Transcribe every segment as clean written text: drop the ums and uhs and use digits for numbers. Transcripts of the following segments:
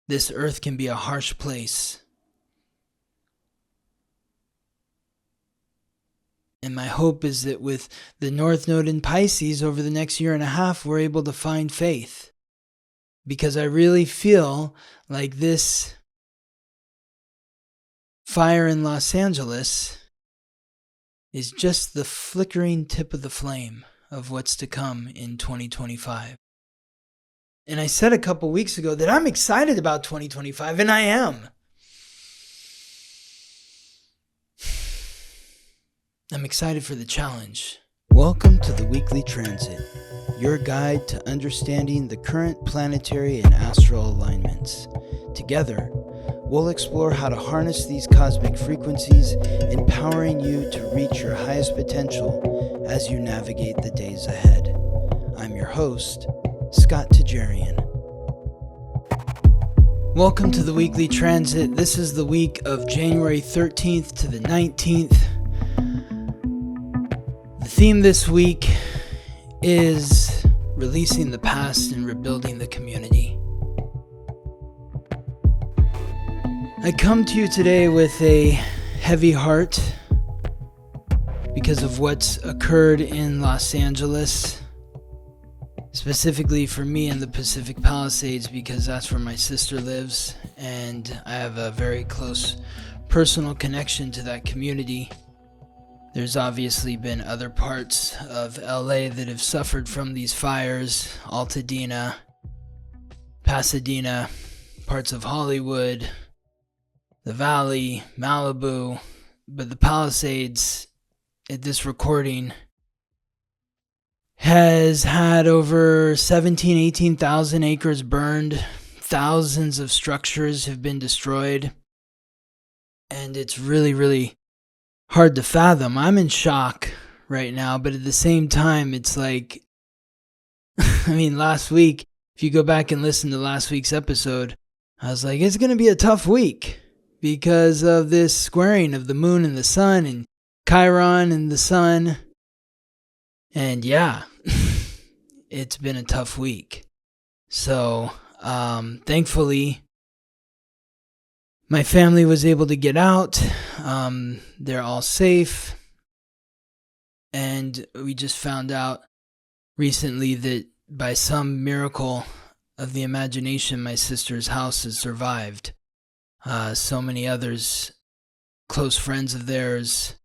this earth can be a harsh place. And my hope is that with the North Node in Pisces over the next year and a half, we're able to find faith. Because I really feel like this fire in Los Angeles is just the flickering tip of the flame of what's to come in 2025. And I said a couple weeks ago that I'm excited about 2025, and I am. I'm excited for the challenge. Welcome to the Weekly Transit, your guide to understanding the current planetary and astral alignments. Together, we'll explore how to harness these cosmic frequencies, empowering you to reach your highest potential as you navigate the days ahead. I'm your host, Scott Tajarian. Welcome to the Weekly Transit. This is the week of January 13th to the 19th. The theme this week is releasing the past and rebuilding the community. I come to you today with a heavy heart because of what's occurred in Los Angeles, specifically for me in the Pacific Palisades, because that's where my sister lives and I have a very close personal connection to that community. There's obviously been other parts of LA that have suffered from these fires, Alta, Dena, Pasadena, parts of Hollywood, the Valley, Malibu, but the Palisades at this recording has had over 18,000 acres burned, thousands of structures have been destroyed, and it's really hard to fathom. I'm in shock right now, but at the same time, it's like, last week, if you go back and listen to last week's episode, I was like, it's going to be a tough week because of this squaring of the moon and the sun and Chiron and the sun. And yeah, it's been a tough week. So, thankfully, my family was able to get out. They're all safe. And we just found out recently that by some miracle of the imagination, my sister's house has survived. So many others, close friends of theirs,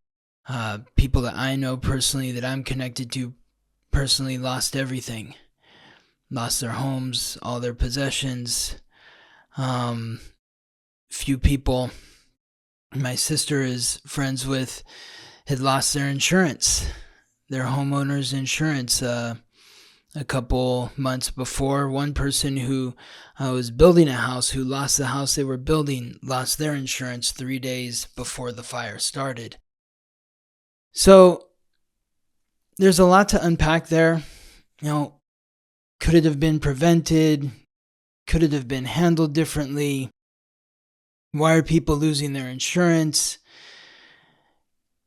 people that I know personally, that I'm connected to personally, lost everything. Lost their homes, all their possessions. Few people my sister is friends with had lost their insurance, their homeowner's insurance, a couple months before. One person who was building a house, who lost the house they were building, lost their insurance 3 days before the fire started. So there's a lot to unpack there. Could it have been prevented? Could it have been handled differently? Why are people losing their insurance?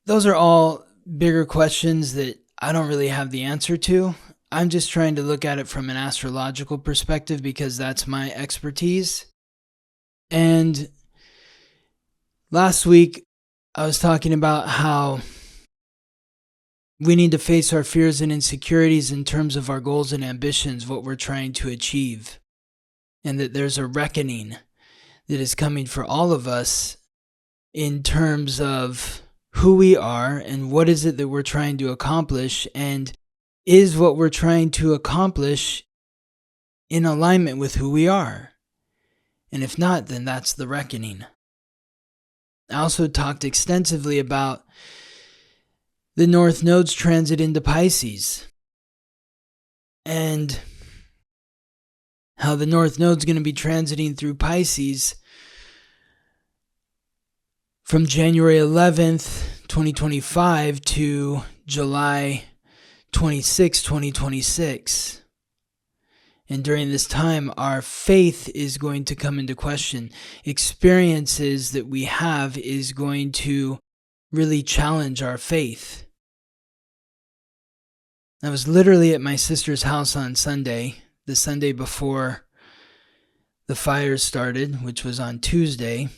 Those are all bigger questions that I don't really have the answer to. I'm just trying to look at it from an astrological perspective because that's my expertise. And last week, I was talking about how we need to face our fears and insecurities in terms of our goals and ambitions, what we're trying to achieve, and that there's a reckoning that is coming for all of us in terms of who we are and what is it that we're trying to accomplish, and is what we're trying to accomplish in alignment with who we are? And if not, then that's the reckoning. I also talked extensively about the North Node's transit into Pisces and how the North Node's going to be transiting through Pisces from January 11th, 2025 to July 26, 2026. And during this time, our faith is going to come into question. Experiences that we have is going to really challenge our faith. I was literally at my sister's house on Sunday, the Sunday before the fires started, which was on Tuesday,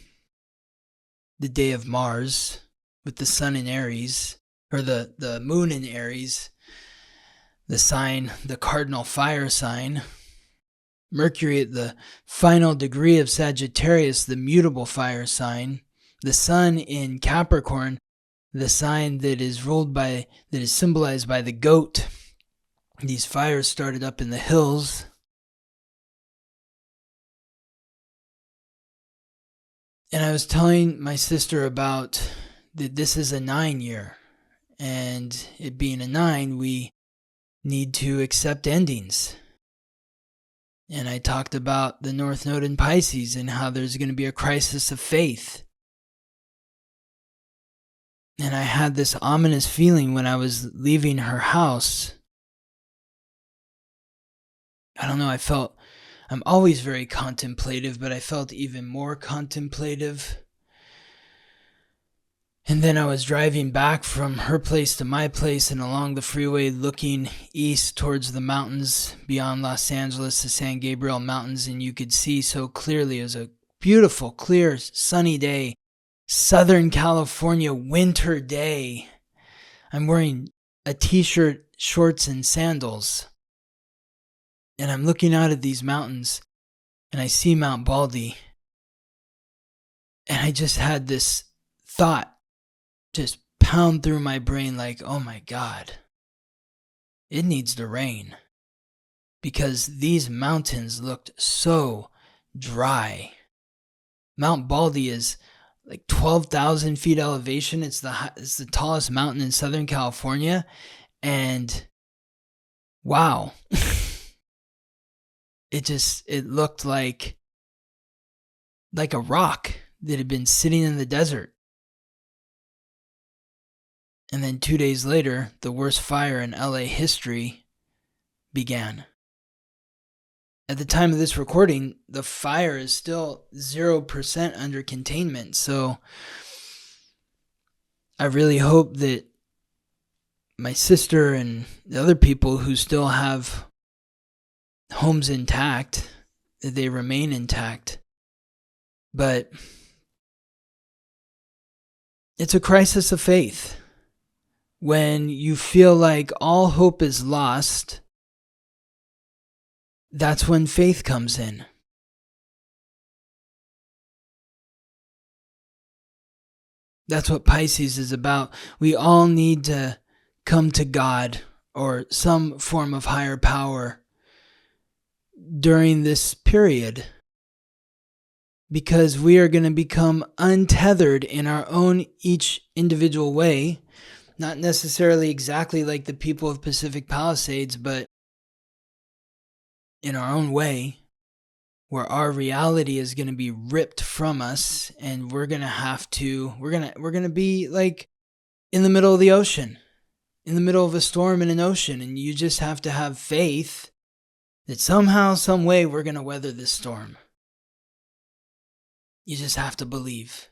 the day of Mars, with the sun in Aries, or the moon in Aries, the sign, the cardinal fire sign. Mercury at the final degree of Sagittarius, the mutable fire sign. The sun in Capricorn, the sign that is symbolized by the goat. These fires started up in the hills. And I was telling my sister about that this is a 9 year. And it being a 9, we need to accept endings. And I talked about the North Node in Pisces and how there's going to be a crisis of faith. And I had this ominous feeling when I was leaving her house. I don't know, I'm always very contemplative, but I felt even more contemplative. And then I was driving back from her place to my place and along the freeway looking east towards the mountains beyond Los Angeles, the San Gabriel Mountains, and you could see so clearly. It was a beautiful, clear, sunny day. Southern California winter day. I'm wearing a t-shirt, shorts, and sandals. And I'm looking out at these mountains and I see Mount Baldy. And I just had this thought just pound through my brain like, oh my God, it needs to rain. Because these mountains looked so dry. Mount Baldy is like 12,000 feet elevation. It's the tallest mountain in Southern California. And wow. It looked like a rock that had been sitting in the desert. And then 2 days later, the worst fire in LA history began. At the time of this recording, the fire is still 0% under containment. So I really hope that my sister and the other people who still have homes intact, that they remain intact. But it's a crisis of faith. When you feel like all hope is lost, that's when faith comes in. That's what Pisces is about. We all need to come to God or some form of higher power during this period, because we are going to become untethered in our own each individual way. Not necessarily exactly like the people of Pacific Palisades, but in our own way, where our reality is going to be ripped from us, and we're going to be like in the middle of the ocean, in the middle of a storm in an ocean, and you just have to have faith that somehow, some way, we're going to weather this storm. You just have to believe.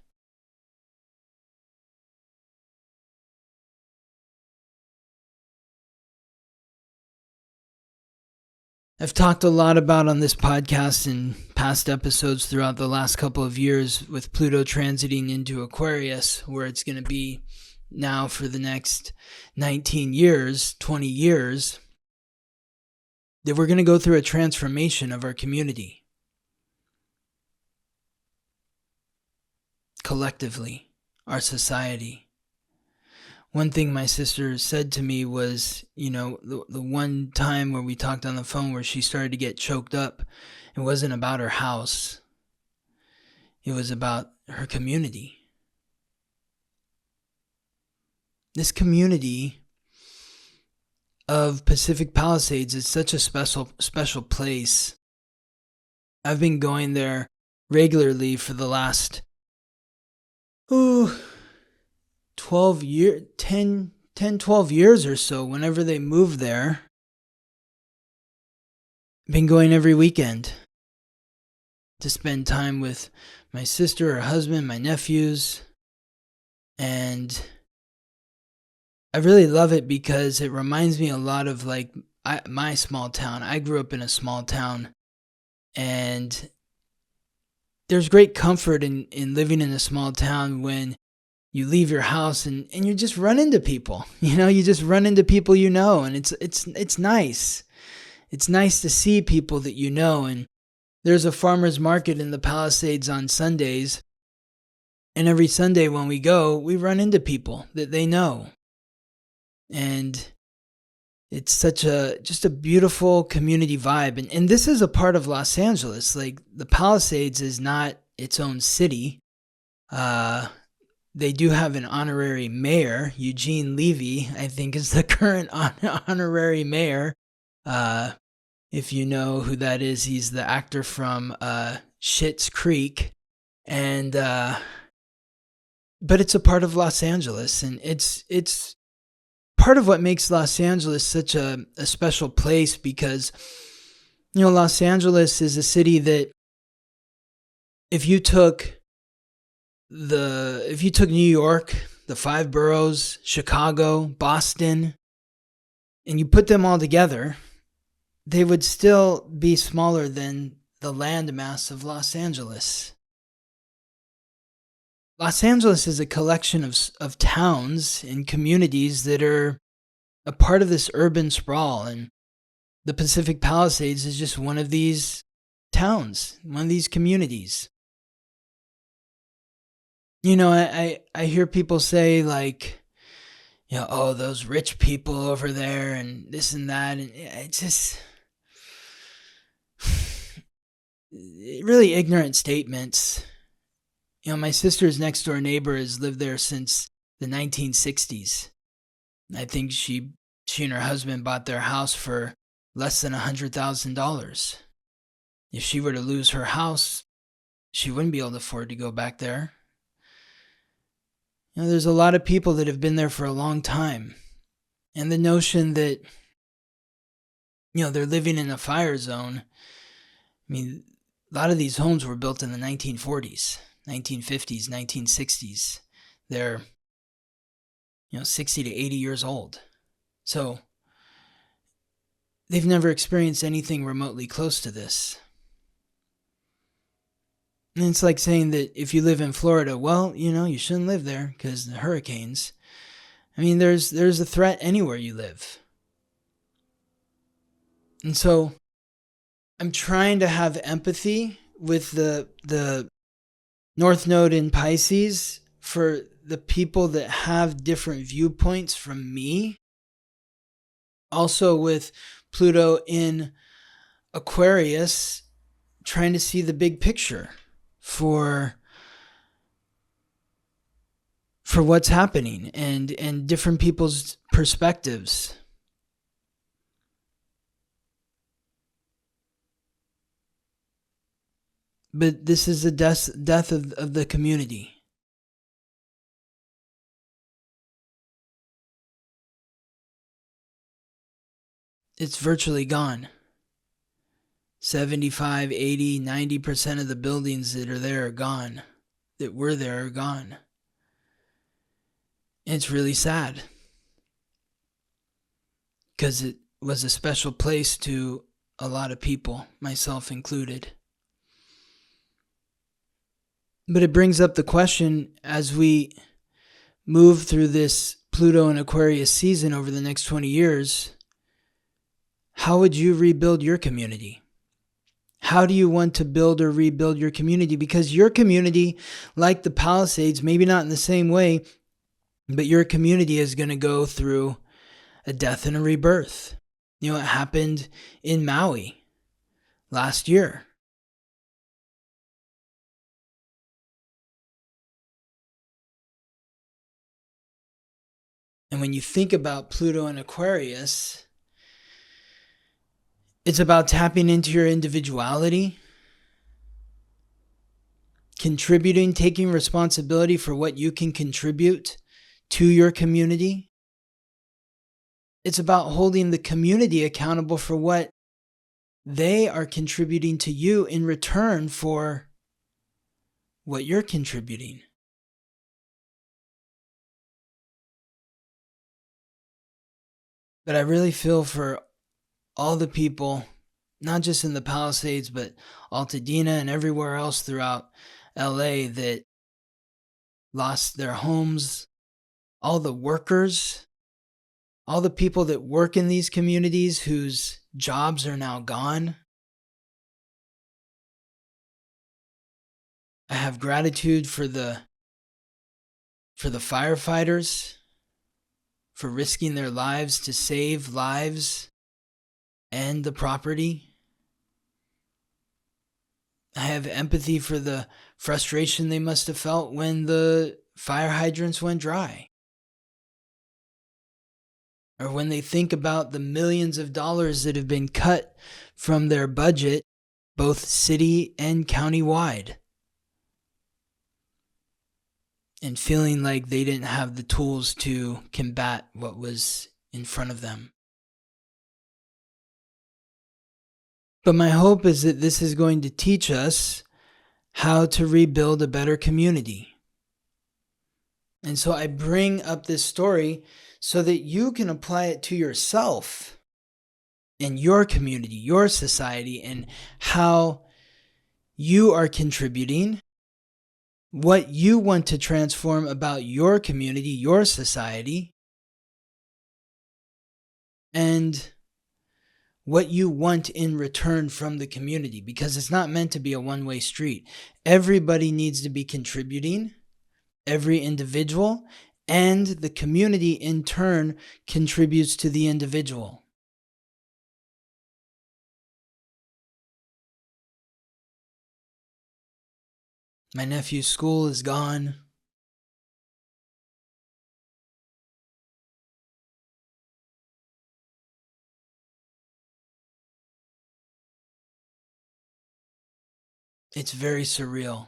I've talked a lot about on this podcast in past episodes throughout the last couple of years with Pluto transiting into Aquarius, where it's going to be now for the next 19 years, 20 years, that we're going to go through a transformation of our community. Collectively, our society. One thing my sister said to me was, the one time where we talked on the phone where she started to get choked up, it wasn't about her house. It was about her community. This community of Pacific Palisades is such a special place. I've been going there regularly for the last 12 years or so. Whenever they moved there, I've been going every weekend to spend time with my sister, her husband, my nephews. And I really love it because it reminds me a lot of my small town. I grew up in a small town, and there's great comfort in living in a small town when you leave your house and you just run into people. You just run into people and it's nice. It's nice to see people that you know. And there's a farmer's market in the Palisades on Sundays. And every Sunday when we go, we run into people that they know. And it's just a beautiful community vibe. And this is a part of Los Angeles. Like, the Palisades is not its own city. They do have an honorary mayor. Eugene Levy, I think, is the current honorary mayor. If you know who that is, he's the actor from Schitt's Creek. And but it's a part of Los Angeles, and it's part of what makes Los Angeles such a special place, because Los Angeles is a city that if you took New York, the 5 boroughs, Chicago, Boston, and you put them all together, they would still be smaller than the landmass of Los Angeles. Los Angeles is a collection of towns and communities that are a part of this urban sprawl, and the Pacific Palisades is just one of these towns, one of these communities. I hear people say, like, oh, those rich people over there and this and that, and it's just really ignorant statements. My sister's next door neighbor has lived there since the 1960s. I think she and her husband bought their house for less than $100,000. If she were to lose her house, she wouldn't be able to afford to go back there. There's a lot of people that have been there for a long time. And the notion that, they're living in a fire zone. I mean, a lot of these homes were built in the 1940s, 1950s, 1960s. They're, 60 to 80 years old. So they've never experienced anything remotely close to this. And it's like saying that if you live in Florida, well, you shouldn't live there because the hurricanes. I mean, there's a threat anywhere you live. And so I'm trying to have empathy with the North Node in Pisces for the people that have different viewpoints from me. Also with Pluto in Aquarius, trying to see the big picture for what's happening and different people's perspectives. But this is the death of the community. It's virtually gone. 75, 80, 90% of the buildings that are there are gone. That were there are gone. And it's really sad. Because it was a special place to a lot of people, myself included. But it brings up the question, as we move through this Pluto and Aquarius season over the next 20 years, how would you rebuild your community? How do you want to build or rebuild your community? Because your community, like the Palisades, maybe not in the same way, but your community is going to go through a death and a rebirth. It happened in Maui last year. And when you think about Pluto and Aquarius, it's about tapping into your individuality, contributing, taking responsibility for what you can contribute to your community. It's about holding the community accountable for what they are contributing to you in return for what you're contributing. But I really feel for all the people not just in the Palisades, but Alta, Dena, and everywhere else throughout LA that lost their homes, all the workers, all the people that work in these communities whose jobs are now gone. I have gratitude for the firefighters, for risking their lives to save lives and the property. I have empathy for the frustration they must have felt when the fire hydrants went dry. Or when they think about the millions of dollars that have been cut from their budget, both city and county-wide. And feeling like they didn't have the tools to combat what was in front of them. But my hope is that this is going to teach us how to rebuild a better community. And so I bring up this story so that you can apply it to yourself and your community, your society, and how you are contributing, what you want to transform about your community, your society, and what you want in return from the community, because it's not meant to be a one-way street. Everybody needs to be contributing, every individual, and the community in turn contributes to the individual. My nephew's school is gone. It's very surreal.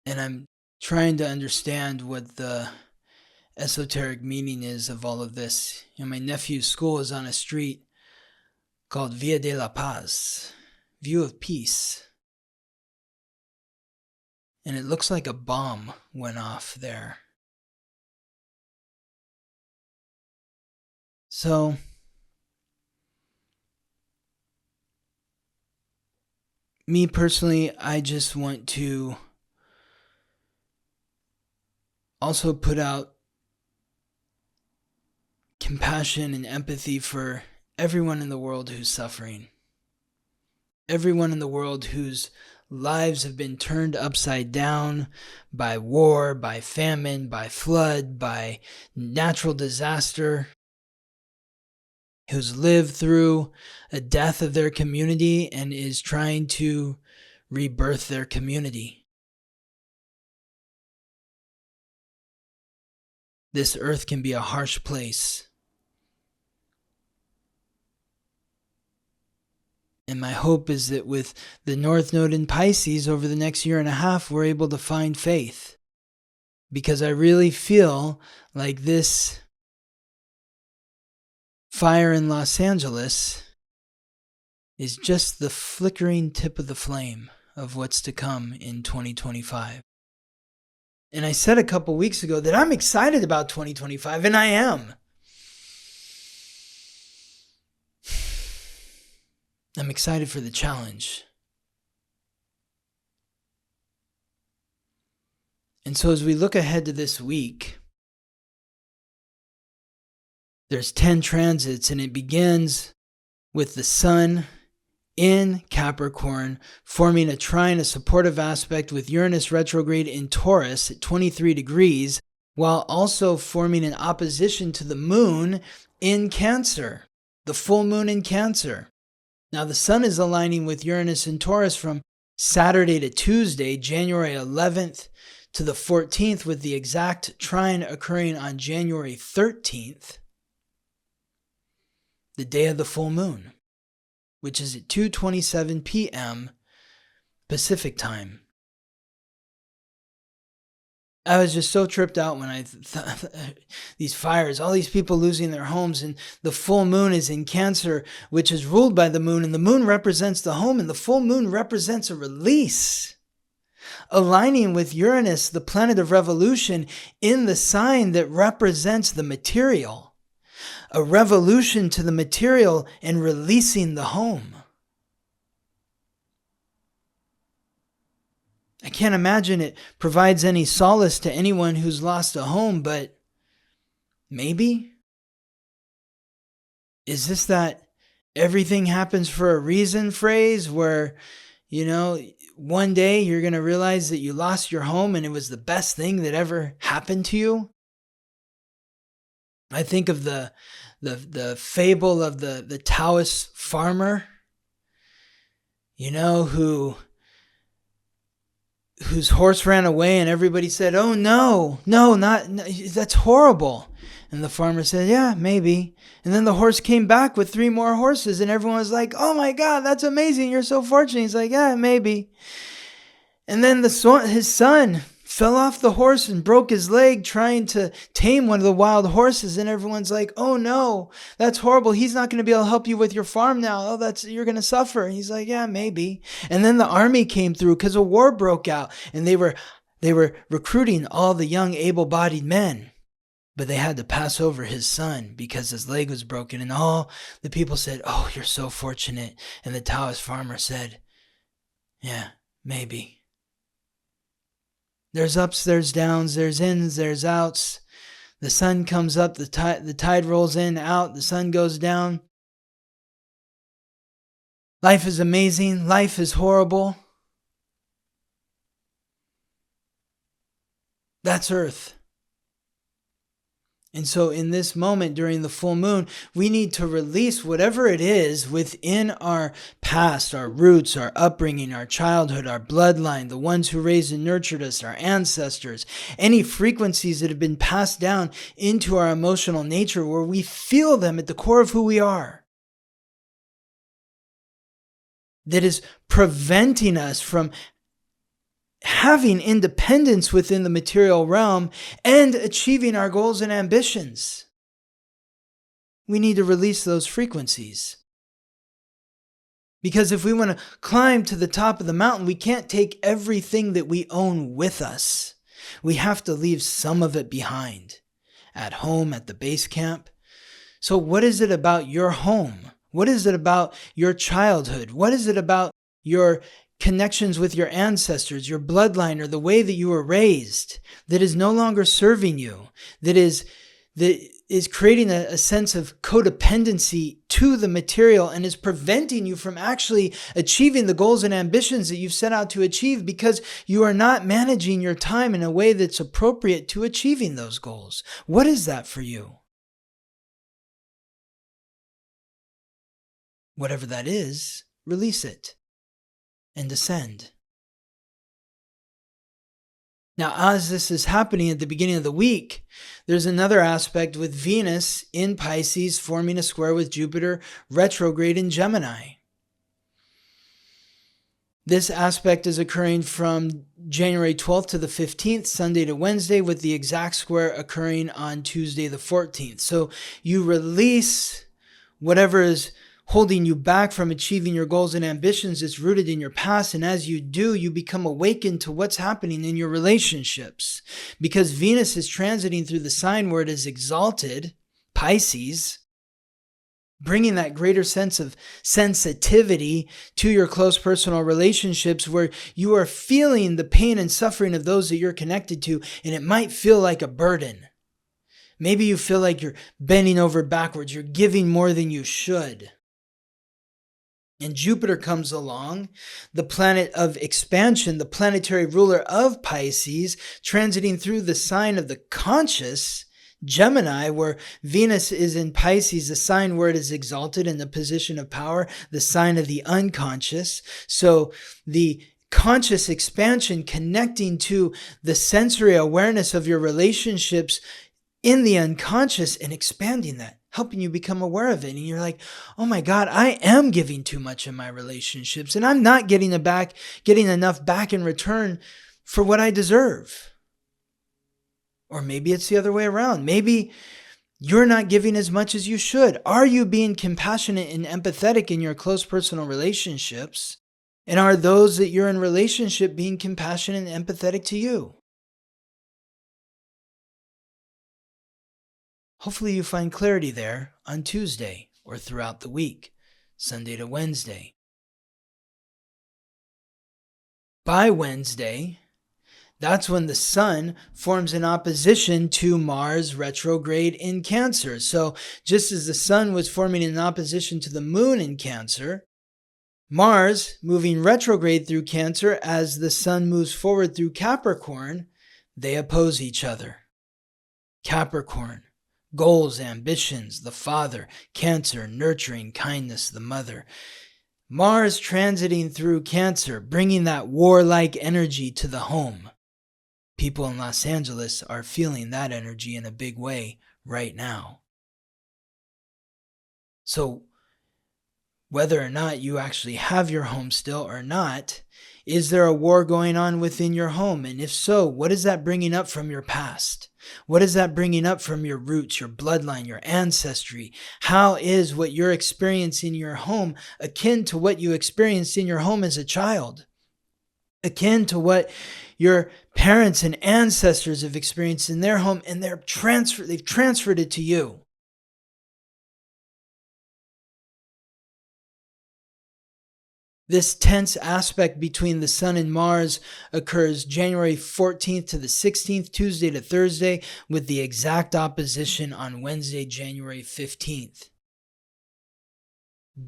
And I'm trying to understand what the esoteric meaning is of all of this. My nephew's school is on a street called Via de la Paz, View of Peace. And it looks like a bomb went off there. So, me personally, I just want to also put out compassion and empathy for everyone in the world who's suffering. Everyone in the world whose lives have been turned upside down by war, by famine, by flood, by natural disaster, who's lived through a death of their community and is trying to rebirth their community. This earth can be a harsh place. And my hope is that with the North Node in Pisces over the next year and a half, we're able to find faith. Because I really feel like this fire in Los Angeles is just the flickering tip of the flame of what's to come in 2025. And I said a couple weeks ago that I'm excited about 2025, and I am. I'm excited for the challenge. And so as we look ahead to this week, there's 10 transits, and it begins with the Sun in Capricorn, forming a trine, a supportive aspect with Uranus retrograde in Taurus at 23 degrees, while also forming an opposition to the Moon in Cancer, the full moon in Cancer. Now, the Sun is aligning with Uranus in Taurus from Saturday to Tuesday, January 11th to the 14th, with the exact trine occurring on January 13th, the day of the full moon, which is at 2:27 p.m. Pacific time. I was just so tripped out when I thought these fires, all these people losing their homes, and the full moon is in Cancer, which is ruled by the moon, and the moon represents the home, and the full moon represents a release. Aligning with Uranus, the planet of revolution, in the sign that represents the material. a revolution to the material and releasing the home. I can't imagine it provides any solace to anyone who's lost a home, but maybe? Is this that everything happens for a reason phrase where, one day you're going to realize that you lost your home and it was the best thing that ever happened to you? I think of the fable of the Taoist farmer, whose horse ran away and everybody said, "Oh no, that's horrible." And the farmer said, "Yeah, maybe." And then the horse came back with 3 more horses and everyone was like, "Oh my God, that's amazing. You're so fortunate." He's like, "Yeah, maybe." And then his son fell off the horse and broke his leg trying to tame one of the wild horses. And everyone's like, "Oh no, that's horrible. He's not going to be able to help you with your farm now. Oh, you're going to suffer." And he's like, "Yeah, maybe." And then the army came through because a war broke out and they were recruiting all the young able-bodied men. But they had to pass over his son because his leg was broken. And all the people said, "Oh, you're so fortunate." And the Taoist farmer said, "Yeah, maybe." There's ups, there's downs, there's ins, there's outs. The sun comes up, the tide rolls in, out, the sun goes down. Life is amazing, life is horrible. That's Earth. And so in this moment during the full moon, we need to release whatever it is within our past, our roots, our upbringing, our childhood, our bloodline, the ones who raised and nurtured us, our ancestors, any frequencies that have been passed down into our emotional nature where we feel them at the core of who we are. That is preventing us from having independence within the material realm and achieving our goals and ambitions. We need to release those frequencies. Because if we want to climb to the top of the mountain, we can't take everything that we own with us. We have to leave some of it behind, at home, at the base camp. So what is it about your home? What is it about your childhood? What is it about your connections with your ancestors, your bloodline, or the way that you were raised that is no longer serving you, that is creating a sense of codependency to the material and is preventing you from actually achieving the goals and ambitions that you've set out to achieve because you are not managing your time in a way that's appropriate to achieving those goals? What is that for you? Whatever that is, release it and descend. Now, as this is happening at the beginning of the week, there's another aspect with Venus in Pisces forming a square with Jupiter retrograde in Gemini. This aspect is occurring from January 12th to the 15th, Sunday to Wednesday, with the exact square occurring on Tuesday the 14th. So you release whatever is holding you back from achieving your goals and ambitions that's rooted in your past. And as you do, you become awakened to what's happening in your relationships. Because Venus is transiting through the sign where it is exalted, Pisces, bringing that greater sense of sensitivity to your close personal relationships where you are feeling the pain and suffering of those that you're connected to, and it might feel like a burden. Maybe you feel like you're bending over backwards, you're giving more than you should. And Jupiter comes along, the planet of expansion, the planetary ruler of Pisces, transiting through the sign of the conscious, Gemini, where Venus is in Pisces, the sign where it is exalted in the position of power, the sign of the unconscious. So the conscious expansion connecting to the sensory awareness of your relationships in the unconscious and expanding that, helping you become aware of it. And you're like, oh my God, I am giving too much in my relationships and I'm not getting enough back in return for what I deserve. Or maybe it's the other way around. Maybe you're not giving as much as you should. Are you being compassionate and empathetic in your close personal relationships? And are those that you're in relationship being compassionate and empathetic to you? Hopefully you find clarity there on Tuesday or throughout the week, Sunday to Wednesday. By Wednesday, that's when the sun forms an opposition to Mars retrograde in Cancer. So just as the sun was forming an opposition to the moon in Cancer, Mars moving retrograde through Cancer as the sun moves forward through Capricorn, they oppose each other. Capricorn, goals, ambitions, the father. Cancer, nurturing, kindness, the mother. Mars transiting through Cancer, bringing that warlike energy to the home. People in Los Angeles are feeling that energy in a big way right now. So whether or not you actually have your home still or not, is there a war going on within your home? And if so, what is that bringing up from your past? What is that bringing up from your roots, your bloodline, your ancestry? How is what you're experiencing in your home akin to what you experienced in your home as a child? Akin to what your parents and ancestors have experienced in their home, and they've transferred it to you. This tense aspect between the sun and Mars occurs January 14th to the 16th, Tuesday to Thursday, with the exact opposition on Wednesday, January 15th.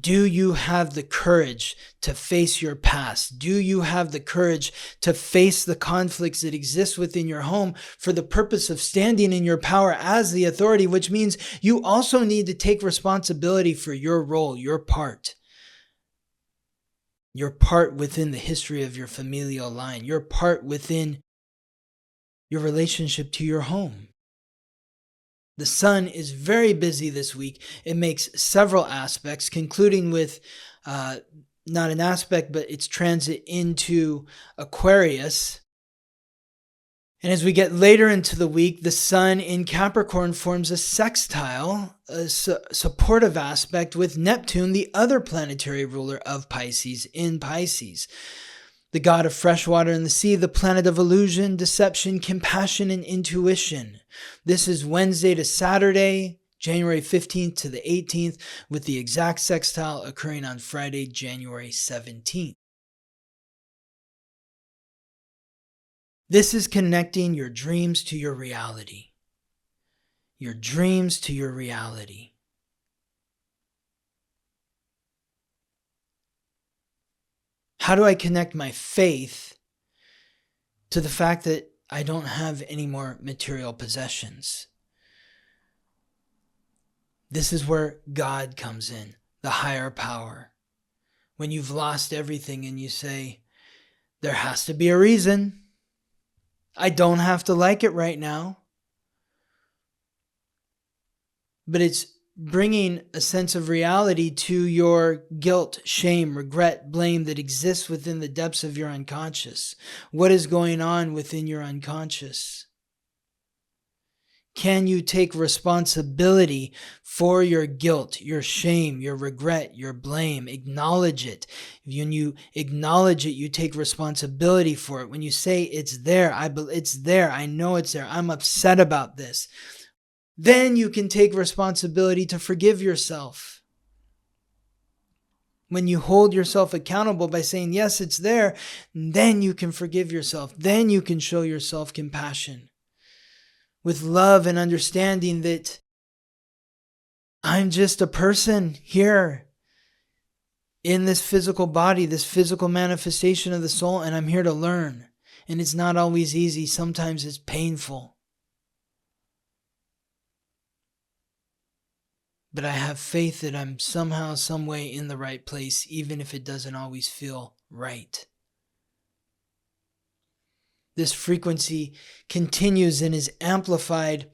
Do you have the courage to face your past? Do you have the courage to face the conflicts that exist within your home for the purpose of standing in your power as the authority, which means you also need to take responsibility for your role, your part within the history of your familial line, your part within your relationship to your home. The sun is very busy this week. It makes several aspects, concluding with not an aspect, but its transit into Aquarius. And as we get later into the week, the sun in Capricorn forms a sextile, a supportive aspect with Neptune, the other planetary ruler of Pisces, in Pisces. The god of fresh water and the sea, the planet of illusion, deception, compassion, and intuition. This is Wednesday to Saturday, January 15th to the 18th, with the exact sextile occurring on Friday, January 17th. This is connecting your dreams to your reality. Your dreams to your reality. How do I connect my faith to the fact that I don't have any more material possessions? This is where God comes in, the higher power. When you've lost everything and you say, there has to be a reason. I don't have to like it right now. But it's bringing a sense of reality to your guilt, shame, regret, blame that exists within the depths of your unconscious. What is going on within your unconscious? Can you take responsibility for your guilt, your shame, your regret, your blame? Acknowledge it. When you acknowledge it, you take responsibility for it. When you say it's there, it's there, I know it's there, I'm upset about this. Then you can take responsibility to forgive yourself. When you hold yourself accountable by saying, yes, it's there, then you can forgive yourself. Then you can show yourself compassion with love and understanding that I'm just a person here in this physical body, this physical manifestation of the soul, and I'm here to learn. And it's not always easy. Sometimes it's painful. But I have faith that I'm somehow, some way in the right place, even if it doesn't always feel right. This frequency continues and is amplified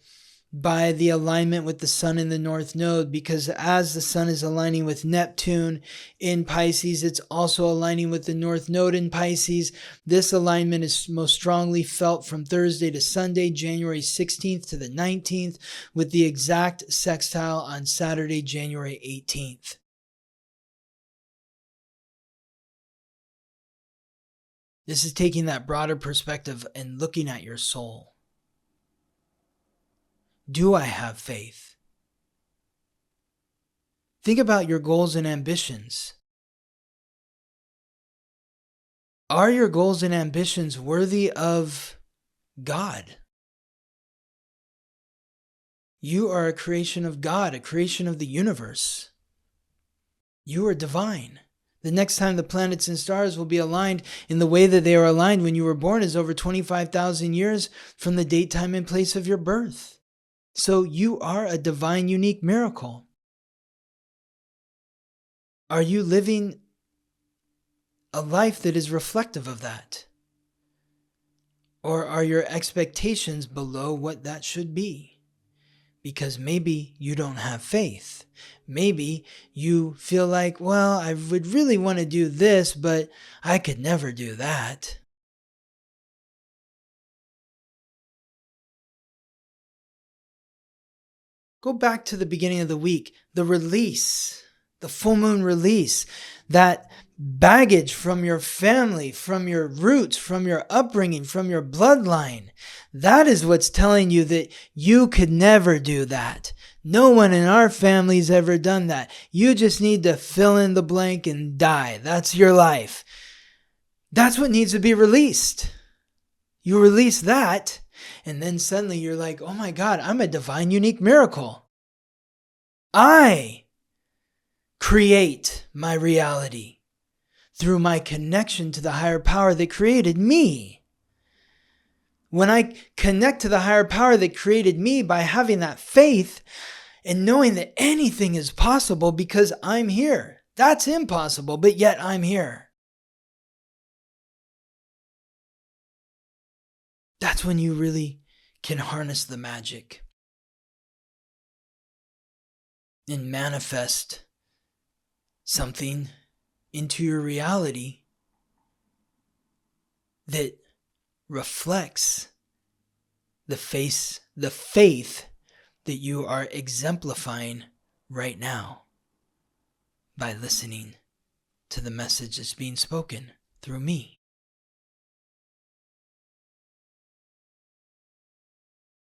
by the alignment with the sun in the North Node, because as the sun is aligning with Neptune in Pisces, it's also aligning with the North Node in Pisces. This alignment is most strongly felt from Thursday to Sunday, January 16th to the 19th, with the exact sextile on Saturday, January 18th. This is taking that broader perspective and looking at your soul. Do I have faith? Think about your goals and ambitions. Are your goals and ambitions worthy of God? You are a creation of God, a creation of the universe. You are divine. The next time the planets and stars will be aligned in the way that they are aligned when you were born is over 25,000 years from the date, time, and place of your birth. So you are a divine, unique miracle. Are you living a life that is reflective of that? Or are your expectations below what that should be? Because maybe you don't have faith. Maybe you feel like, well, I would really want to do this, but I could never do that. Go back to the beginning of the week, the release, the full moon release, that baggage from your family, from your roots, from your upbringing, from your bloodline. That is what's telling you that you could never do that. No one in our family's ever done that. You just need to fill in the blank and die. That's your life. That's what needs to be released. You release that, and then suddenly you're like, oh my God, I'm a divine, unique miracle. I create my reality through my connection to the higher power that created me. When I connect to the higher power that created me by having that faith and knowing that anything is possible because I'm here. That's impossible, but yet I'm here. That's when you really can harness the magic and manifest something into your reality that reflects the faith that you are exemplifying right now by listening to the message that's being spoken through me.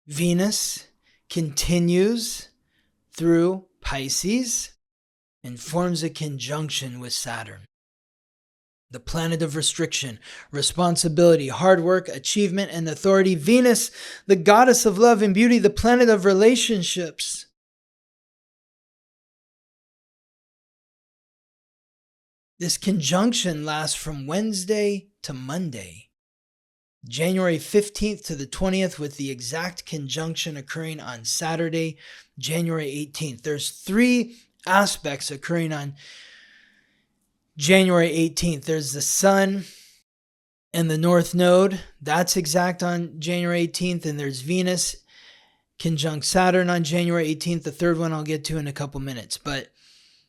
Venus continues through Pisces and forms a conjunction with Saturn, the planet of restriction, responsibility, hard work, achievement, and authority. Venus, the goddess of love and beauty, the planet of relationships. This conjunction lasts from Wednesday to Monday, January 15th to the 20th, with the exact conjunction occurring on Saturday, January 18th. There's 3 aspects occurring on January 18th. There's the Sun and the North Node. That's exact on January 18th. And there's Venus conjunct Saturn on January 18th. The third one I'll get to in a couple minutes. But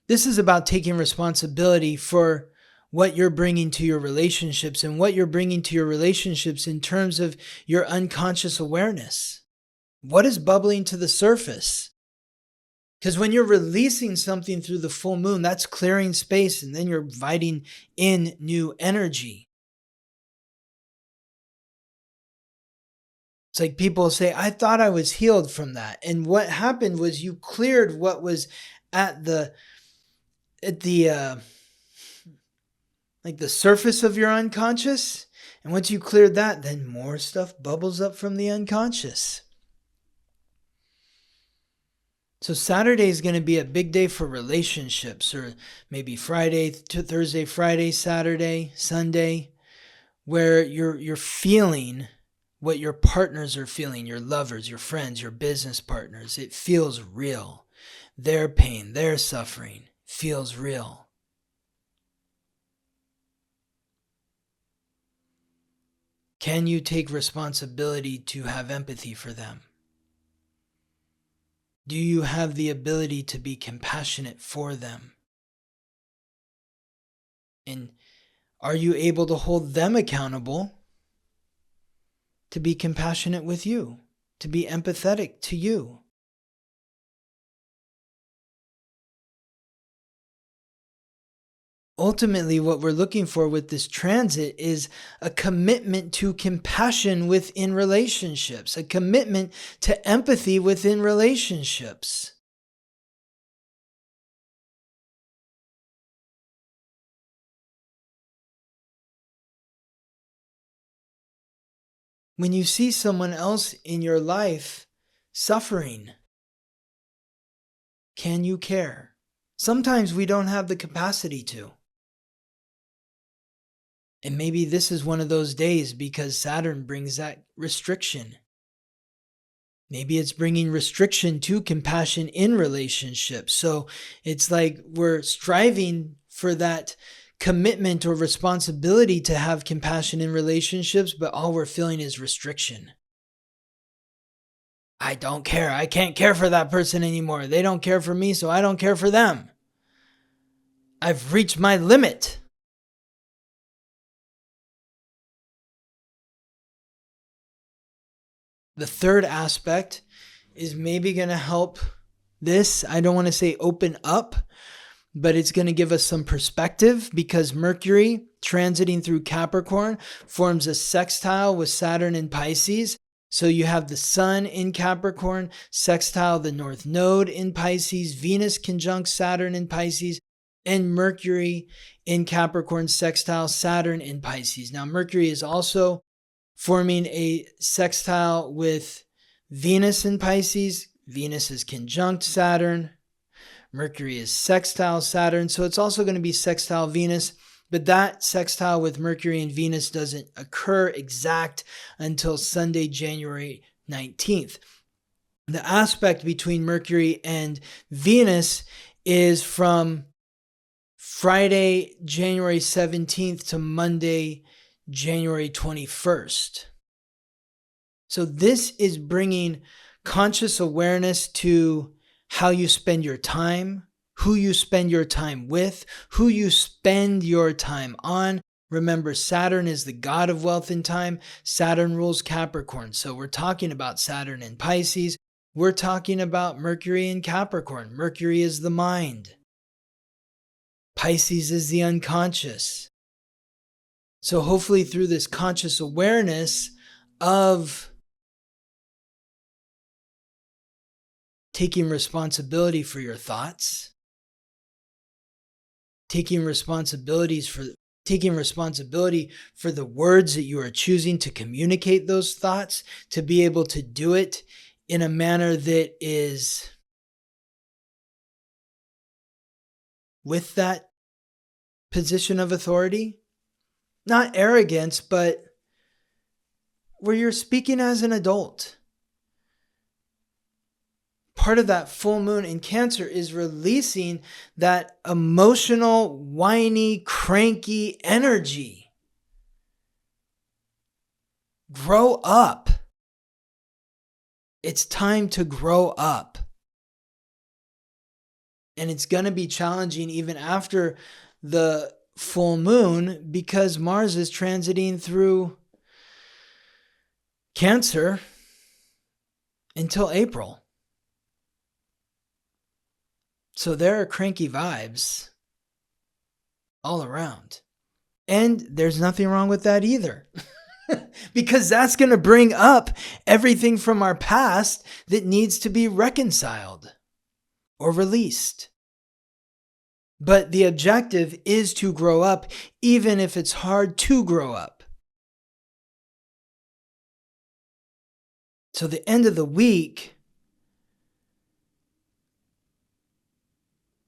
this is about taking responsibility for what you're bringing to your relationships and what you're bringing to your relationships in terms of your unconscious awareness. What is bubbling to the surface? Because when you're releasing something through the full moon, that's clearing space, and then you're inviting in new energy. It's like people say, I thought I was healed from that. And what happened was you cleared what was at the surface of your unconscious. And once you cleared that, then more stuff bubbles up from the unconscious. So Saturday is going to be a big day for relationships, or maybe Friday to Thursday, Friday, Saturday, Sunday, where you're feeling what your partners are feeling, your lovers, your friends, your business partners. It feels real. Their pain, their suffering feels real. Can you take responsibility to have empathy for them? Do you have the ability to be compassionate for them? And are you able to hold them accountable to be compassionate with you, to be empathetic to you? Ultimately, what we're looking for with this transit is a commitment to compassion within relationships, a commitment to empathy within relationships. When you see someone else in your life suffering, can you care? Sometimes we don't have the capacity to. And maybe this is one of those days because Saturn brings that restriction. Maybe it's bringing restriction to compassion in relationships. So it's like we're striving for that commitment or responsibility to have compassion in relationships, but all we're feeling is restriction. I don't care. I can't care for that person anymore. They don't care for me, so I don't care for them. I've reached my limit. The third aspect is maybe going to help this. I don't want to say open up, but it's going to give us some perspective because Mercury transiting through Capricorn forms a sextile with Saturn in Pisces. So you have the Sun in Capricorn, sextile the North Node in Pisces, Venus conjunct Saturn in Pisces, and Mercury in Capricorn, sextile Saturn in Pisces. Now, Mercury is also forming a sextile with Venus in Pisces. Venus is conjunct Saturn. Mercury is sextile Saturn. So it's also going to be sextile Venus. But that sextile with Mercury and Venus doesn't occur exact until Sunday, January 19th. The aspect between Mercury and Venus is from Friday, January 17th to Monday, January 21st. So this is bringing conscious awareness to how you spend your time, who you spend your time with, who you spend your time on. Remember, Saturn is the god of wealth and time. Saturn rules Capricorn. So we're talking about Saturn in Pisces. We're talking about Mercury in Capricorn. Mercury is the mind. Pisces is the unconscious. So hopefully through this conscious awareness of taking responsibility for your thoughts, taking responsibility for the words that you are choosing to communicate those thoughts, to be able to do it in a manner that is with that position of authority. Not arrogance, but where you're speaking as an adult. Part of that full moon in Cancer is releasing that emotional, whiny, cranky energy. Grow up. It's time to grow up. And it's going to be challenging even after the full moon because Mars is transiting through Cancer until April. So there are cranky vibes all around. And there's nothing wrong with that either. Because that's going to bring up everything from our past that needs to be reconciled or released. But the objective is to grow up, even if it's hard to grow up. So the end of the week,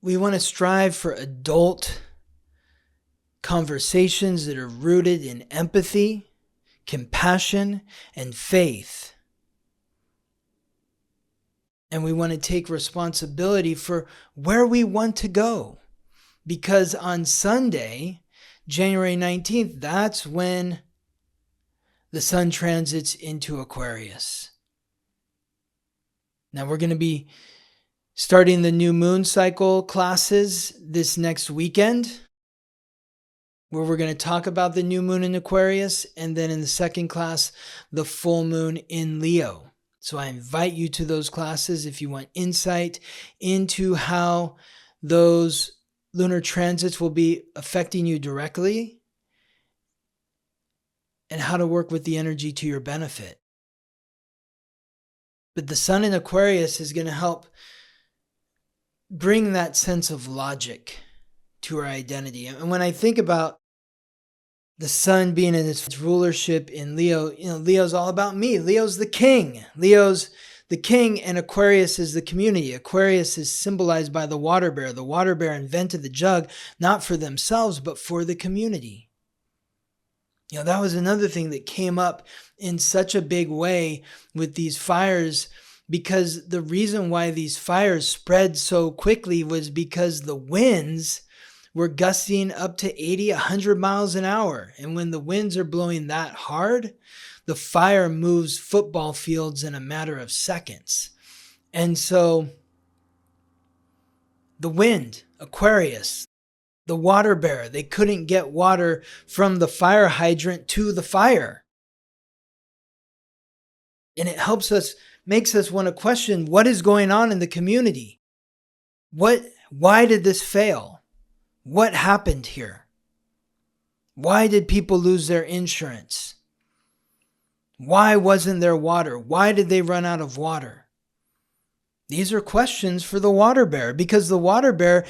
we want to strive for adult conversations that are rooted in empathy, compassion, and faith. And we want to take responsibility for where we want to go. Because on Sunday, January 19th, that's when the sun transits into Aquarius. Now we're going to be starting the new moon cycle classes this next weekend, where we're going to talk about the new moon in Aquarius, and then in the second class, the full moon in Leo. So I invite you to those classes if you want insight into how those lunar transits will be affecting you directly and how to work with the energy to your benefit. But the sun in Aquarius is going to help bring that sense of logic to our identity. And when I think about The sun being in its rulership in Leo, Leo's all about me. Leo's the king. Leo's the king, and Aquarius is the community. Aquarius is symbolized by the water bear. The water bear invented the jug, not for themselves, but for the community. That was another thing that came up in such a big way with these fires, because the reason why these fires spread so quickly was because the winds were gusting up to 80, 100 miles an hour. And when the winds are blowing that hard, the fire moves football fields in a matter of seconds. And so the wind, Aquarius, the water bear, they couldn't get water from the fire hydrant to the fire. And it makes us want to question what is going on in the community. Why did this fail? What happened here? Why did people lose their insurance? Why wasn't there water? Why did they run out of water? These are questions for the water bear, because the water bear,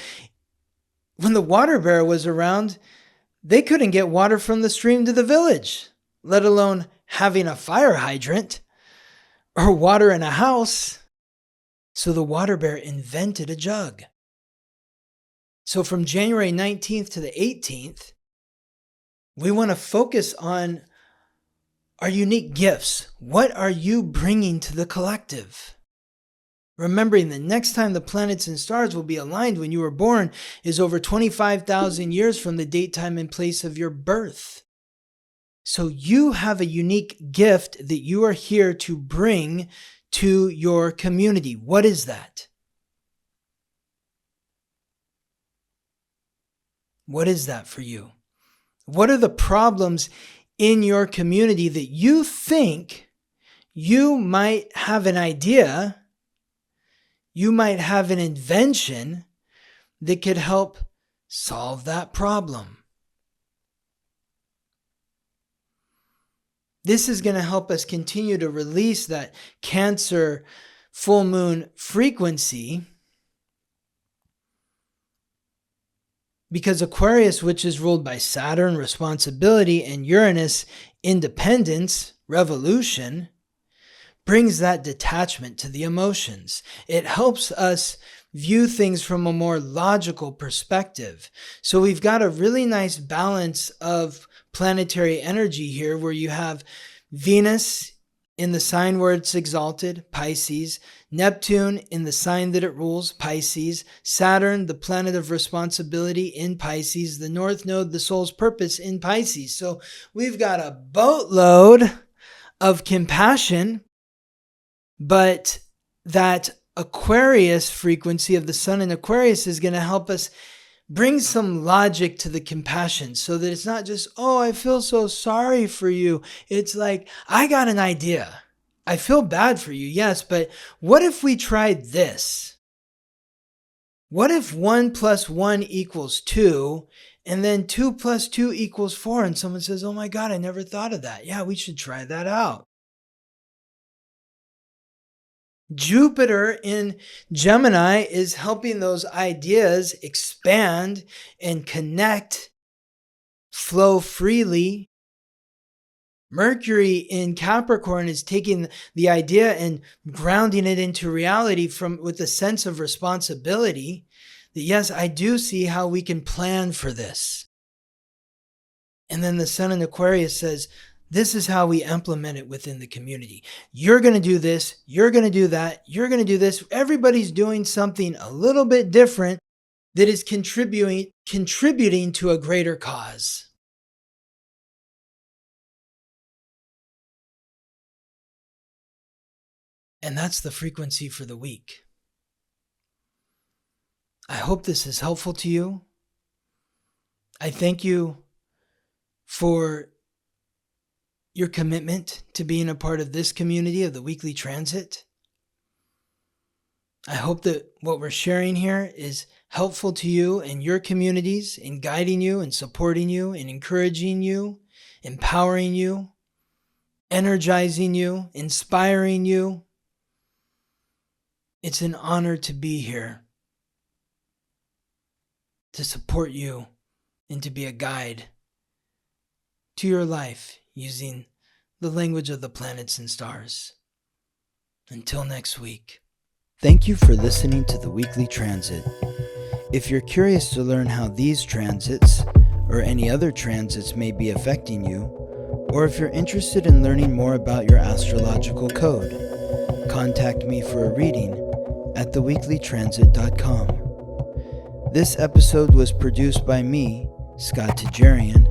when the water bear was around, they couldn't get water from the stream to the village, let alone having a fire hydrant or water in a house. So the water bear invented a jug. So from January 19th to the 18th, we want to focus on our unique gifts. What are you bringing to the collective? Remembering the next time the planets and stars will be aligned when you were born is over 25,000 years from the date, time, and place of your birth. So you have a unique gift that you are here to bring to your community. What is that? What is that for you? What are the problems in your community that you think you might have an idea, you might have an invention that could help solve that problem? This is going to help us continue to release that Cancer full moon frequency, because Aquarius, which is ruled by Saturn, responsibility, and Uranus, independence, revolution, brings that detachment to the emotions. It helps us view things from a more logical perspective. So we've got a really nice balance of planetary energy here, where you have Venus in the sign where it's exalted, Pisces, Neptune in the sign that it rules, Pisces, Saturn, the planet of responsibility, in Pisces, the North Node, the soul's purpose, in Pisces. So we've got a boatload of compassion, but that Aquarius frequency of the sun in Aquarius is going to help us bring some logic to the compassion, so that it's not just, oh, I feel so sorry for you. It's like, I got an idea. I feel bad for you, yes, but what if we tried this? What if 1 + 1 = 2, and then 2 + 2 = 4, and someone says, oh my God, I never thought of that. Yeah, we should try that out. Jupiter in Gemini is helping those ideas expand and connect, flow freely. Mercury in Capricorn is taking the idea and grounding it into reality with a sense of responsibility that, yes, I do see how we can plan for this. And then the sun in Aquarius says, this is how we implement it within the community. You're going to do this. You're going to do that. You're going to do this. Everybody's doing something a little bit different that is contributing to a greater cause. And that's the frequency for the week. I hope this is helpful to you. I thank you for your commitment to being a part of this community of the weekly transit. I hope that what we're sharing here is helpful to you and your communities, in guiding you and supporting you and encouraging you, empowering you, energizing you, inspiring you. It's an honor to be here, to support you, and to be a guide to your life using the language of the planets and stars. Until next week. Thank you for listening to the weekly transit. If you're curious to learn how these transits or any other transits may be affecting you, or if you're interested in learning more about your astrological code, contact me for a reading at theweeklytransit.com. This episode was produced by me, Scott Tajarian.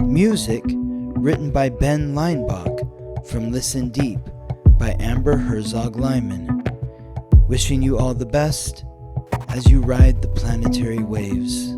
Music written by Ben Leinbach from Listen Deep by Amber Herzog Lyman. Wishing you all the best as you ride the planetary waves.